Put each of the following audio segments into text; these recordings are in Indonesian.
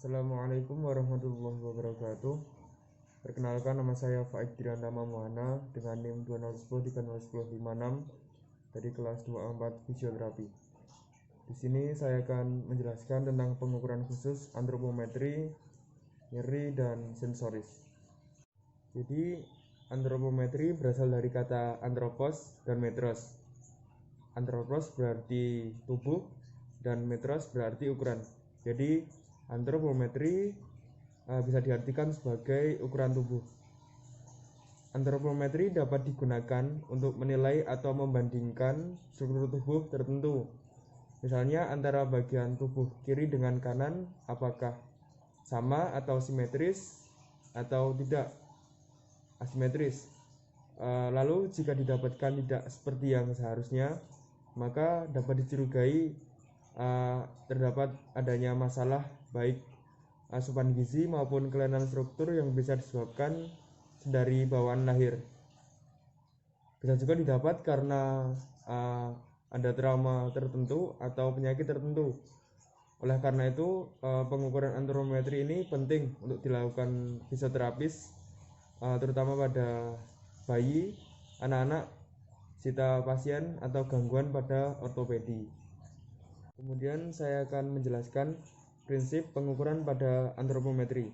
Assalamualaikum warahmatullahi wabarakatuh. Perkenalkan, nama saya Faik Dirandama Muhana dengan NIM 201030156 dari kelas 24 fisioterapi. Di sini saya akan menjelaskan tentang pengukuran khusus antropometri, nyeri, dan sensoris. Jadi, antropometri berasal dari kata antropos dan metros. Antropos berarti tubuh dan metros berarti ukuran. Jadi, antropometri bisa diartikan sebagai ukuran tubuh. Antropometri dapat digunakan untuk menilai atau membandingkan struktur tubuh tertentu. Misalnya antara bagian tubuh kiri dengan kanan apakah sama atau simetris atau tidak asimetris. Lalu jika didapatkan tidak seperti yang seharusnya, maka dapat dicurigai terdapat adanya masalah baik asupan gizi maupun kelainan struktur yang bisa disebabkan dari bawaan lahir. Bisa juga didapat karena ada trauma tertentu atau penyakit tertentu. Oleh karena itu, pengukuran antropometri ini penting untuk dilakukan fisioterapis, terutama pada bayi, anak-anak, sita pasien, atau gangguan pada ortopedi. Kemudian saya akan menjelaskan prinsip pengukuran pada antropometri.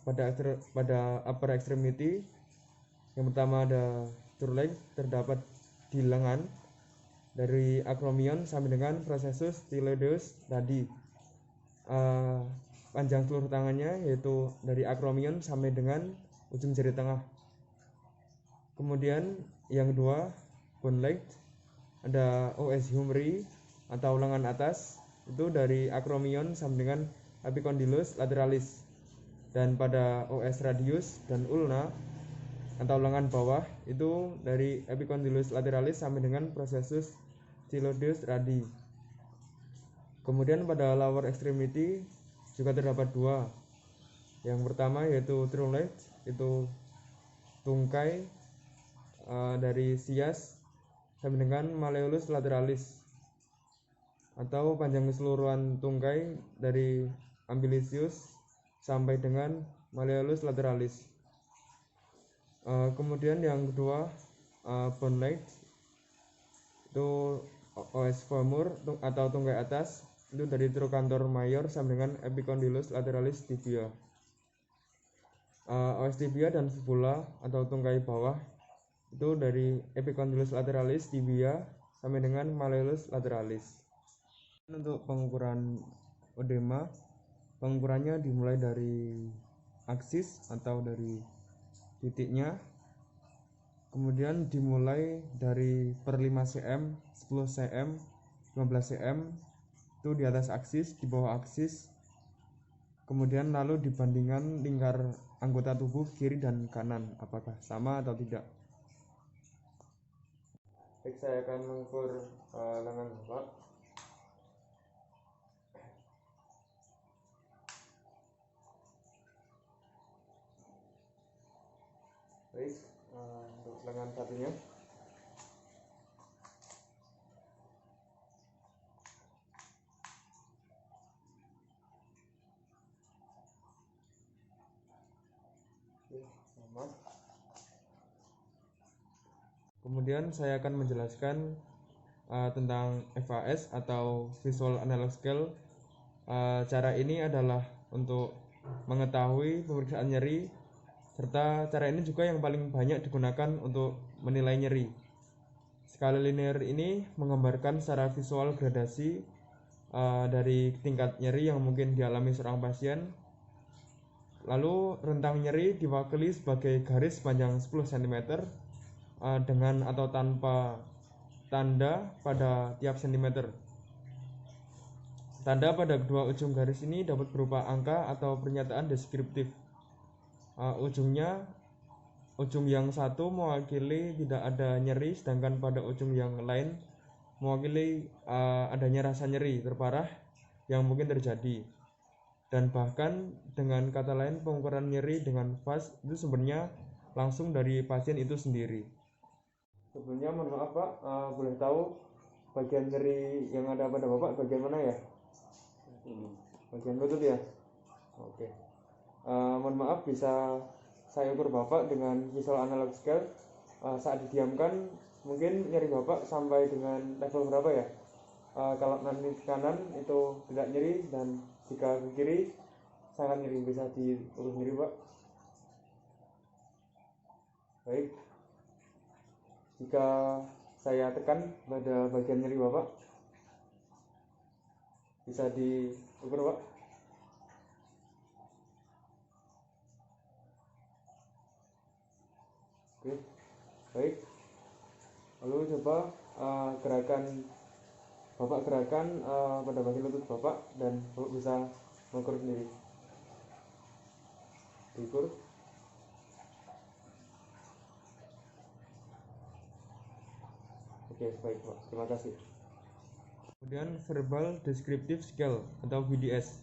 Pada upper extremity, yang pertama ada true length, terdapat di lengan dari acromion sampai dengan processus styloideus tadi. Panjang seluruh tangannya yaitu dari acromion sampai dengan ujung jari tengah. Kemudian yang kedua, bone length, ada OS humeri atau lengan atas, itu dari acromion sampai dengan epicondylus lateralis. Dan pada OS radius dan ulna atau lengan bawah itu dari epicondylus lateralis sampai dengan processus styloideus radii. Kemudian pada lower extremity juga terdapat dua. Yang pertama yaitu true length, itu tungkai dari sias sampai dengan malleolus lateralis, atau panjang keseluruhan tungkai dari umbilicius sampai dengan malleolus lateralis. Kemudian yang kedua, bone length, itu OS femur atau tungkai atas, itu dari trochanter major sampai dengan epicondylus lateralis tibia. OS tibia dan fibula atau tungkai bawah itu dari epicondylus lateralis tibia sampai dengan malleolus lateralis. Untuk pengukuran odema, pengukurannya dimulai dari aksis atau dari titiknya, kemudian dimulai dari per 5 cm, 10 cm, 15 cm itu di atas aksis, di bawah aksis, kemudian lalu dibandingkan lingkar anggota tubuh kiri dan kanan apakah sama atau tidak. Baik, saya akan mengukur lengan bapak. Baik, untuk lengan satunya. Sama. Kemudian saya akan menjelaskan tentang FAS atau Visual Analog Scale. Cara ini adalah untuk mengetahui pemeriksaan nyeri, serta cara ini juga yang paling banyak digunakan untuk menilai nyeri. Skala linear ini menggambarkan secara visual gradasi dari tingkat nyeri yang mungkin dialami seorang pasien. Lalu rentang nyeri diwakili sebagai garis panjang 10 cm dengan atau tanpa tanda pada tiap sentimeter. Tanda pada kedua ujung garis ini dapat berupa angka atau pernyataan deskriptif. Ujung yang satu mewakili tidak ada nyeri, sedangkan pada ujung yang lain mewakili adanya rasa nyeri terparah yang mungkin terjadi. Dan bahkan dengan kata lain, pengukuran nyeri dengan VAS itu sebenarnya langsung dari pasien itu sendiri. Sebelumnya mohon maaf Pak, boleh tahu bagian nyeri yang ada pada Bapak bagian mana ya? bagian lutut ya. Oke. Mohon maaf, bisa saya ukur Bapak dengan visual analog scale. Saat didiamkan mungkin nyeri Bapak sampai dengan level berapa ya? Kalau nanti ke kanan itu tidak nyeri, dan jika ke kiri sangat nyeri. Bisa diukur sendiri Pak. Baik, jika saya tekan pada bagian nyeri Bapak, bisa diukur Pak. Oke, baik. Lalu coba Bapak gerakan pada bagian lutut Bapak, dan Bapak bisa mengukur sendiri. Diukur. Oke, baik Pak. Terima kasih. Kemudian verbal descriptive skill atau VDS.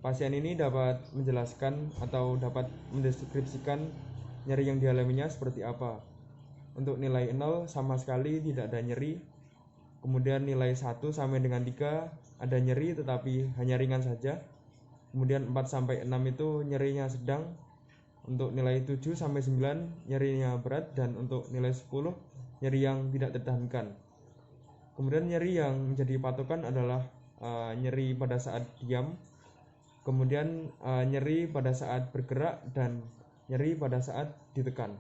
Pasien ini dapat menjelaskan atau dapat mendeskripsikan nyeri yang dialaminya seperti apa. Untuk nilai 0 sama sekali tidak ada nyeri. Kemudian nilai 1 sampai dengan 3 ada nyeri tetapi hanya ringan saja. Kemudian 4 sampai 6 itu nyerinya sedang. Untuk nilai 7 sampai 9 nyerinya berat, dan untuk nilai 10 nyeri yang tidak tertahankan. Kemudian nyeri yang menjadi patokan adalah nyeri pada saat diam, kemudian nyeri pada saat bergerak, dan nyeri pada saat ditekan.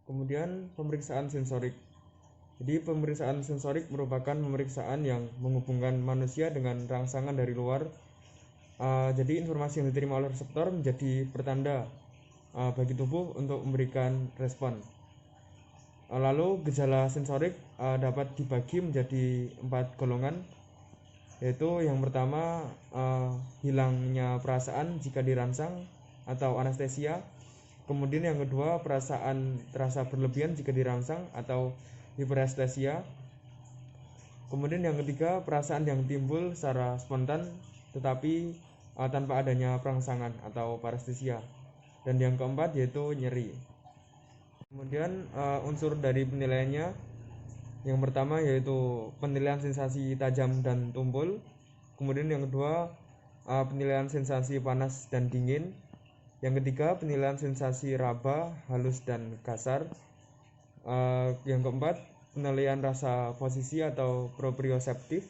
Kemudian pemeriksaan sensorik. Jadi pemeriksaan sensorik merupakan pemeriksaan yang menghubungkan manusia dengan rangsangan dari luar. Jadi informasi yang diterima oleh reseptor menjadi pertanda bagi tubuh untuk memberikan respon. Lalu gejala sensorik dapat dibagi menjadi 4 golongan, yaitu yang pertama hilangnya perasaan jika dirangsang atau anestesia. Kemudian yang kedua, perasaan terasa berlebihan jika dirangsang atau hiperestesia. Kemudian yang ketiga, perasaan yang timbul secara spontan tetapi tanpa adanya perangsangan atau parestesia. Dan yang keempat yaitu nyeri. Kemudian unsur dari penilaiannya, yang pertama yaitu penilaian sensasi tajam dan tumpul. Kemudian yang kedua penilaian sensasi panas dan dingin. Yang ketiga penilaian sensasi raba, halus dan kasar. Yang keempat penilaian rasa posisi atau proprioseptif.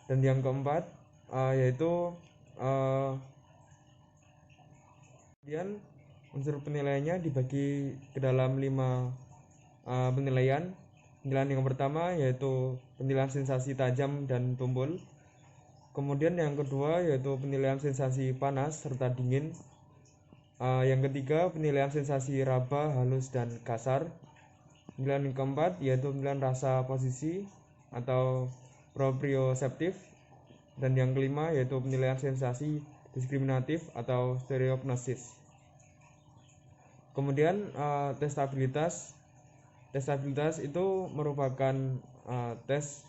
Dan yang keempat yaitu kemudian unsur penilaiannya dibagi ke dalam 5 penilaian. Penilaian yang pertama yaitu penilaian sensasi tajam dan tumpul. Kemudian yang kedua yaitu penilaian sensasi panas serta dingin. Yang ketiga penilaian sensasi raba, halus dan kasar. Penilaian yang keempat yaitu penilaian rasa posisi atau proprioseptif. Dan yang kelima yaitu penilaian sensasi diskriminatif atau stereognosis. Kemudian tes stabilitas. Tes stabilitas itu merupakan tes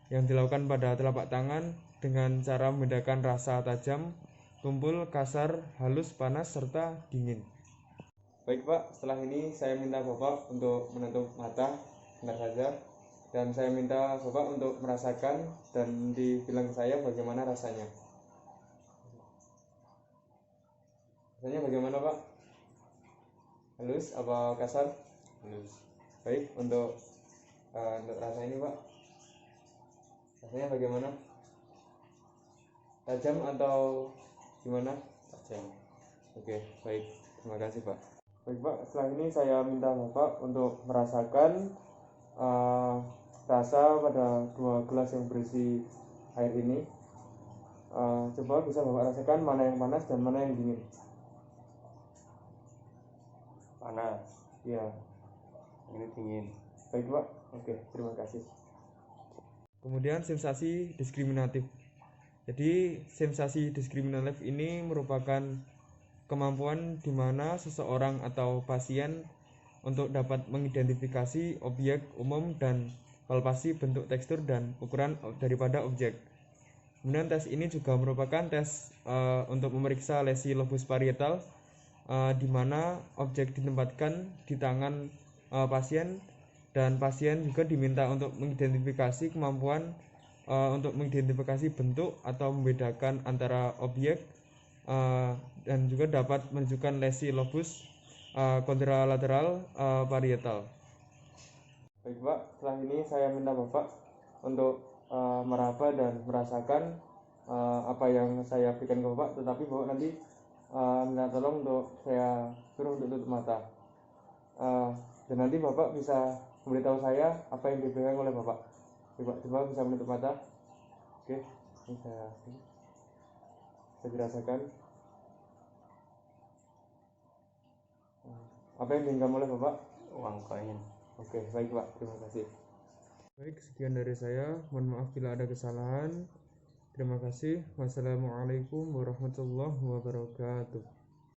yang dilakukan pada telapak tangan dengan cara membedakan rasa tajam, tumpul, kasar, halus, panas, serta dingin. Baik Pak, setelah ini saya minta Bapak untuk menutup mata sebentar saja, dan saya minta Bapak untuk merasakan dan dibilang saya bagaimana rasanya. Rasanya bagaimana Pak? Halus apa kasar? Halus. Baik, untuk rasa ini Pak, rasanya bagaimana? Tajam atau gimana? Tajam. Oke, baik, terima kasih Pak. Baik Pak, setelah ini saya minta Bapak untuk merasakan rasa pada 2 gelas yang berisi air ini. Coba bisa Bapak rasakan mana yang panas dan mana yang dingin. Panas. Iya. Ini dingin. Baik Pak. Oke, terima kasih. Kemudian sensasi diskriminatif. Jadi sensasi diskriminatif ini merupakan kemampuan di mana seseorang atau pasien untuk dapat mengidentifikasi objek umum dan palpasi bentuk, tekstur dan ukuran daripada objek. Kemudian tes ini juga merupakan tes untuk memeriksa lesi lobus parietal, di mana objek ditempatkan di tangan pasien, dan pasien juga diminta untuk mengidentifikasi kemampuan untuk mengidentifikasi bentuk atau membedakan antara objek, dan juga dapat menunjukkan lesi lobus kontralateral parietal. Baik Pak, setelah ini saya minta Bapak untuk meraba dan merasakan apa yang saya berikan ke Bapak, tetapi Bapak nanti minta tolong untuk saya suruh untuk tutup mata. Dan nanti Bapak bisa memberitahu saya apa yang dipegang oleh Bapak. Coba bisa menutup mata. Oke, ini saya dirasakan apa yang digenggam oleh Bapak. Uang koin. Oke, baik Pak, terima kasih. Baik, sekian dari saya. Mohon maaf bila ada kesalahan. Terima kasih. Wassalamualaikum warahmatullahi wabarakatuh.